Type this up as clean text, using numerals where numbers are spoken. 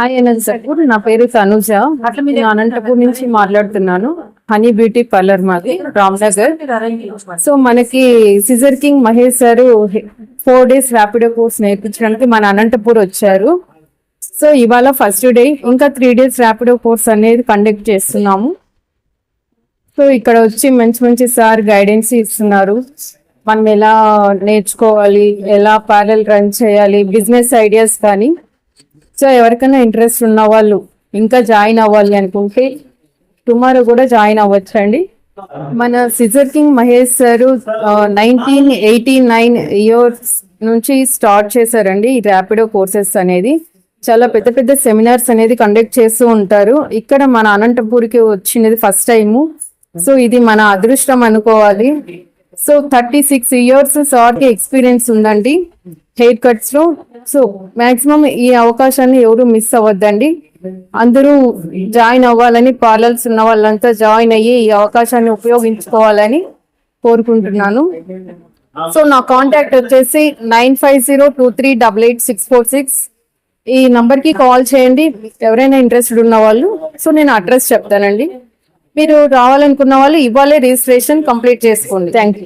Hi Anantapur, నా పేరు తనుజ. నేను అనంతపూర్ నుంచి మాట్లాడుతున్నాను. హనీ బ్యూటీ పార్లర్ మాది రామ్నగర్. సో మనకి scissor king Mahesh sir 4 days Rapido course నేర్పించడానికి మన అనంతపూర్ వచ్చారు. సో ఇవాళ ఫస్ట్ డే, ఇంకా 3 days ర్యాపిడో కోర్స్ అనేది కండక్ట్ చేస్తున్నాము. సో ఇక్కడ వచ్చి మంచి సార్ గైడెన్స్ ఇస్తున్నారు. మనం ఎలా నేర్చుకోవాలి, ఎలా పార్లర్ రన్ చేయాలి, బిజినెస్ ఐడియాస్ కానీ. సో ఎవరికైనా ఇంట్రెస్ట్ ఉన్న వాళ్ళు ఇంకా జాయిన్ అవ్వాలి అనుకుంటే టుమారో కూడా జాయిన్ అవ్వచ్చండి. మన scissor king Mahesh sir 1989 years నుంచి స్టార్ట్ చేశారండి ఈ ర్యాపిడో కోర్సెస్ అనేది. చాలా పెద్ద సెమినార్స్ అనేది కండక్ట్ చేస్తూ ఉంటారు. ఇక్కడ మన అనంతపూర్కి వచ్చినది ఫస్ట్ టైము. సో ఇది మన అదృష్టం అనుకోవాలి. సో 36 years సార్కి ఎక్స్పీరియన్స్ ఉందండి హెయిర్ కట్స్ లో. సో మాక్సిమం ఈ అవకాశాన్ని ఎవరు మిస్ అవ్వద్దండి. అందరూ జాయిన్ అవ్వాలని, పార్లర్స్ ఉన్న వాళ్ళంతా జాయిన్ అయ్యి ఈ అవకాశాన్ని ఉపయోగించుకోవాలని కోరుకుంటున్నాను. సో నా కాంటాక్ట్ వచ్చేసి 9502388646. ఈ నంబర్ కి కాల్ చేయండి ఎవరైనా ఇంట్రెస్టెడ్ ఉన్న వాళ్ళు. సో నేను అడ్రస్ చెప్తానండి. మీరు రావాలనుకున్న వాళ్ళు ఇవాళే రిజిస్ట్రేషన్ కంప్లీట్ చేసుకోండి. Thank you.